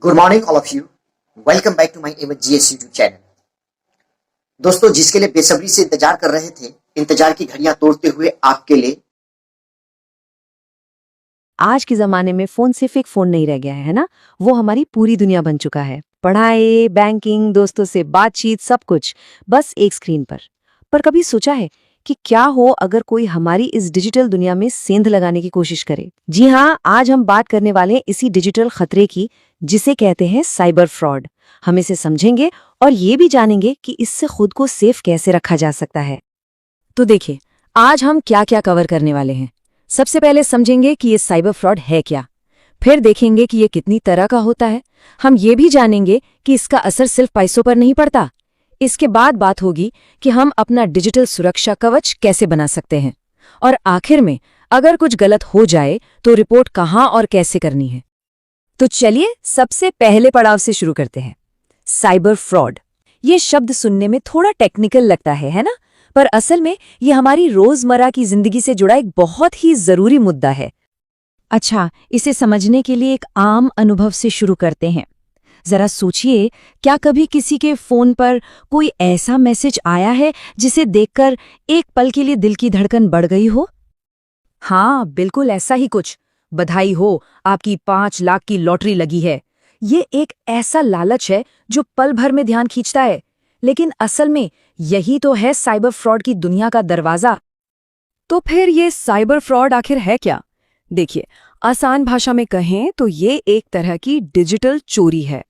Good morning all of you. Welcome back to my MGS YouTube channel. दोस्तों, जिसके लिए बेसब्री से इंतजार कर रहे थे, इंतजार की घड़ियां तोड़ते हुए आपके लिए आज के जमाने में फोन सिर्फ एक फोन नहीं रह गया है ना, वो हमारी पूरी दुनिया बन चुका है। पढ़ाई, बैंकिंग, दोस्तों से बातचीत, सब कुछ बस एक स्क्रीन पर कभी सोचा है कि क्या हो अगर कोई हमारी इस डिजिटल दुनिया में सेंध लगाने की कोशिश करे? जी हाँ, आज हम बात करने वाले हैं इसी डिजिटल खतरे की, जिसे कहते हैं साइबर फ्रॉड। हम इसे समझेंगे और ये भी जानेंगे कि इससे खुद को सेफ कैसे रखा जा सकता है। तो देखिए, आज हम क्या क्या कवर करने वाले हैं। सबसे पहले समझेंगे कि ये साइबर फ्रॉड है क्या, फिर देखेंगे कि ये कितनी तरह का होता है। हम ये भी जानेंगे कि इसका असर सिर्फ पैसों पर नहीं पड़ता। इसके बाद बात होगी कि हम अपना डिजिटल सुरक्षा कवच कैसे बना सकते हैं, और आखिर में अगर कुछ गलत हो जाए तो रिपोर्ट कहाँ और कैसे करनी है। तो चलिए सबसे पहले पड़ाव से शुरू करते हैं, साइबर फ्रॉड। ये शब्द सुनने में थोड़ा टेक्निकल लगता है ना? पर असल में ये हमारी रोजमर्रा की जिंदगी से जुड़ा एक बहुत ही जरूरी मुद्दा है। अच्छा, इसे समझने के लिए एक आम अनुभव से शुरू करते हैं। जरा सोचिए, क्या कभी किसी के फोन पर कोई ऐसा मैसेज आया है जिसे देखकर एक पल के लिए दिल की धड़कन बढ़ गई हो? हाँ, बिल्कुल ऐसा ही कुछ। बधाई हो, आपकी 5 लाख की लॉटरी लगी है। ये एक ऐसा लालच है जो पल भर में ध्यान खींचता है, लेकिन असल में यही तो है साइबर फ्रॉड की दुनिया का दरवाजा। तो फिर ये साइबर फ्रॉड आखिर है क्या? देखिए, आसान भाषा में कहें तो ये एक तरह की डिजिटल चोरी है।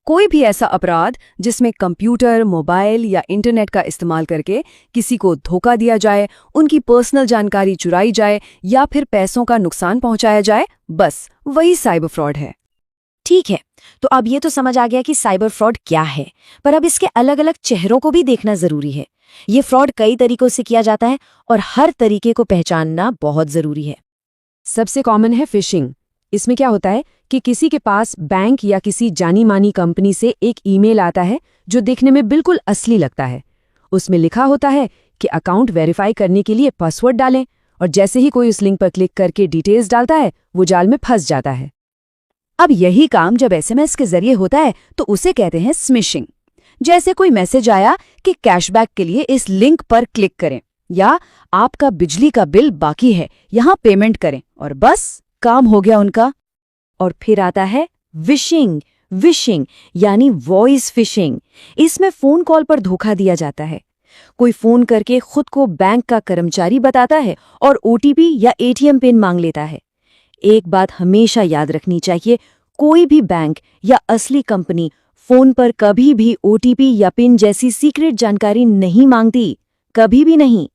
कोई भी ऐसा अपराध जिसमें कंप्यूटर, मोबाइल या इंटरनेट का इस्तेमाल करके किसी को धोखा दिया जाए, उनकी पर्सनल जानकारी चुराई जाए या फिर पैसों का नुकसान पहुंचाया जाए, बस वही साइबर फ्रॉड है। ठीक है, तो अब ये तो समझ आ गया कि साइबर फ्रॉड क्या है, पर अब इसके अलग अलग चेहरों को भी देखना जरूरी है। ये फ्रॉड कई तरीकों से किया जाता है और हर तरीके को पहचानना बहुत जरूरी है। सबसे कॉमन है फिशिंग। इसमें क्या होता है कि किसी के पास बैंक या किसी जानी मानी कंपनी से एक ईमेल आता है जो देखने में बिल्कुल असली लगता है। उसमें लिखा होता है कि अकाउंट वेरीफाई करने के लिए पासवर्ड डालें, और जैसे ही कोई उस लिंक पर क्लिक करके डिटेल्स डालता है, वो जाल में फंस जाता है। अब यही काम जब एसएमएस के जरिए होता है तो उसे कहते हैं स्मिशिंग। जैसे कोई मैसेज आया कि कैशबैक के लिए इस लिंक पर क्लिक करें, या आपका बिजली का बिल बाकी है, यहां पेमेंट करें, और बस काम हो गया उनका। और फिर आता है विशिंग यानी वॉइस फिशिंग। इसमें फोन कॉल पर धोखा दिया जाता है। कोई फोन करके खुद को बैंक का कर्मचारी बताता है और ओटीपी या एटीएम पिन मांग लेता है। एक बात हमेशा याद रखनी चाहिए, कोई भी बैंक या असली कंपनी फोन पर कभी भी ओटीपी या पिन जैसी सीक्रेट जानकारी नहीं मांगती, कभी भी नहीं।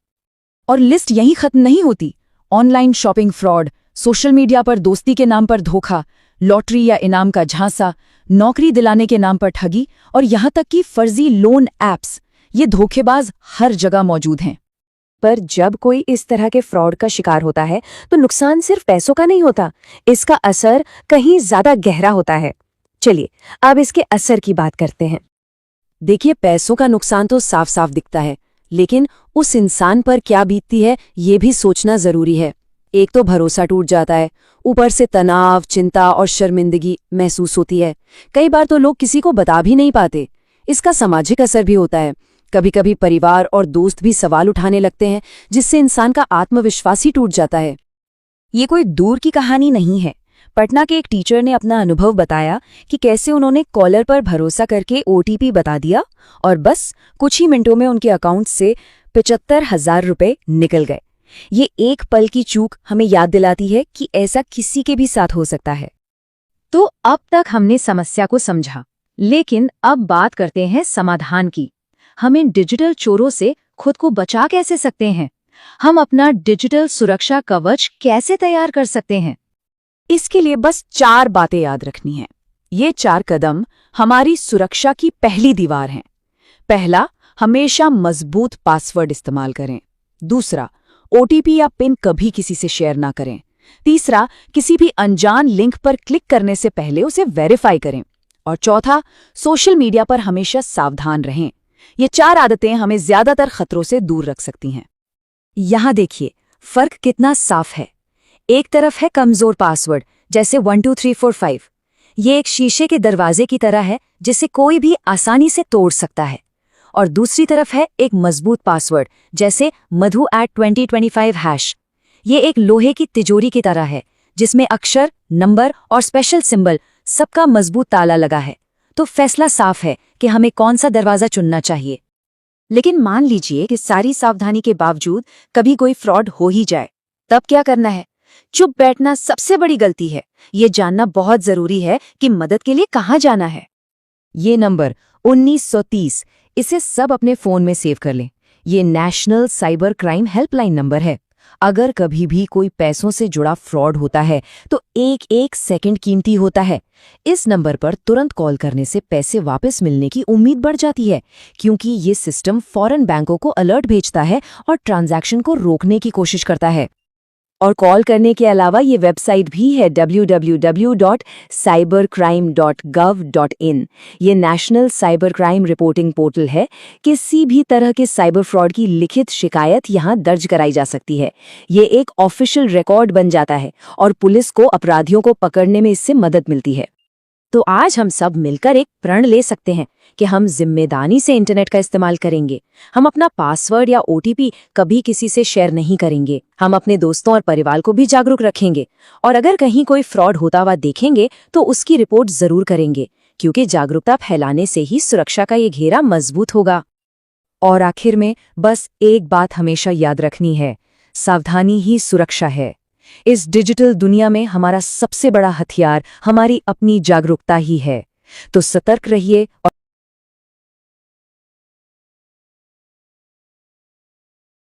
और लिस्ट यहीं खत्म नहीं होती। Online shopping fraud, social media पर दोस्ती के नाम पर धोखा, लॉटरी या इनाम का झांसा, नौकरी दिलाने के नाम पर ठगी, और यहां तक कि फर्जी लोन ऐप्स, ये धोखेबाज हर जगह मौजूद हैं। पर जब कोई इस तरह के फ्रॉड का शिकार होता है तो नुकसान सिर्फ पैसों का नहीं होता, इसका असर कहीं ज्यादा गहरा होता है। चलिए अब इसके असर की बात करते हैं। देखिए, पैसों का नुकसान तो साफ साफ दिखता है, लेकिन उस इंसान पर क्या बीतती है ये भी सोचना जरूरी है। एक तो भरोसा टूट जाता है, ऊपर से तनाव, चिंता और शर्मिंदगी महसूस होती है। कई बार तो लोग किसी को बता भी नहीं पाते। इसका सामाजिक असर भी होता है। कभी कभी परिवार और दोस्त भी सवाल उठाने लगते हैं, जिससे इंसान का आत्मविश्वास ही टूट जाता है। ये कोई दूर की कहानी नहीं है। पटना के एक टीचर ने अपना अनुभव बताया कि कैसे उन्होंने कॉलर पर भरोसा करके ओटीपी बता दिया और बस कुछ ही मिनटों में उनके अकाउंट से 75,000 रुपए निकल गए। ये एक पल की चूक हमें याद दिलाती है कि ऐसा किसी के भी साथ हो सकता है। तो अब तक हमने समस्या को समझा, लेकिन अब बात करते हैं समाधान की। हम इन डिजिटल चोरों से खुद को बचा कैसे सकते हैं? हम अपना डिजिटल सुरक्षा कवच कैसे तैयार कर सकते हैं? इसके लिए बस 4 बातें याद रखनी हैं। ये 4 कदम हमारी सुरक्षा की पहली दीवार हैं। पहला, हमेशा मजबूत पासवर्ड इस्तेमाल करें। दूसरा, ओटीपी या पिन कभी किसी से शेयर ना करें। तीसरा, किसी भी अनजान लिंक पर क्लिक करने से पहले उसे वेरीफाई करें। और चौथा, सोशल मीडिया पर हमेशा सावधान रहें। ये 4 आदतें हमें ज्यादातर खतरों से दूर रख सकती हैं। यहां देखिए, फर्क कितना साफ है। एक तरफ है कमजोर पासवर्ड, जैसे 12345, ये एक शीशे के दरवाजे की तरह है जिसे कोई भी आसानी से तोड़ सकता है। और दूसरी तरफ है एक मजबूत पासवर्ड, जैसे madhu@2025#। ये एक लोहे की तिजोरी की तरह है जिसमें अक्षर, नंबर और स्पेशल सिंबल सबका मजबूत ताला लगा है। तो फैसला साफ है कि हमें कौन सा दरवाजा चुनना चाहिए। लेकिन मान लीजिए कि सारी सावधानी के बावजूद कभी कोई फ्रॉड हो ही जाए, तब क्या करना है? चुप बैठना सबसे बड़ी गलती है। ये जानना बहुत जरूरी है कि मदद के लिए कहाँ जाना है। ये नंबर 1930, इसे सब अपने फोन में सेव कर लें। ये national cyber crime helpline number है। अगर कभी भी कोई पैसों से जुड़ा फ्रॉड होता है तो एक सेकंड कीमती होता है। इस नंबर पर तुरंत कॉल करने से पैसे वापस मिलने की उम्मीद बढ़ जाती है, क्योंकि ये सिस्टम फौरन बैंकों को अलर्ट भेजता है और ट्रांजैक्शन को रोकने की कोशिश करता है। और कॉल करने के अलावा ये वेबसाइट भी है www.cybercrime.gov.in। ये national cyber crime reporting portal है। किसी भी तरह के साइबर फ्रॉड की लिखित शिकायत यहाँ दर्ज कराई जा सकती है। ये एक ऑफिशियल रिकॉर्ड बन जाता है और पुलिस को अपराधियों को पकड़ने में इससे मदद मिलती है। तो आज हम सब मिलकर एक प्रण ले सकते हैं कि हम जिम्मेदारी से इंटरनेट का इस्तेमाल करेंगे। हम अपना पासवर्ड या OTP कभी किसी से शेयर नहीं करेंगे। हम अपने दोस्तों और परिवार को भी जागरूक रखेंगे। और अगर कहीं कोई फ्रॉड होता हुआ देखेंगे तो उसकी रिपोर्ट जरूर करेंगे, क्योंकि जागरूकता फैलाने से ही सुरक्षा का ये घेरा मजबूत होगा। और आखिर में बस एक बात हमेशा याद रखनी है, सावधानी ही सुरक्षा है। इस डिजिटल दुनिया में हमारा सबसे बड़ा हथियार हमारी अपनी जागरूकता ही है। तो सतर्क रहिए और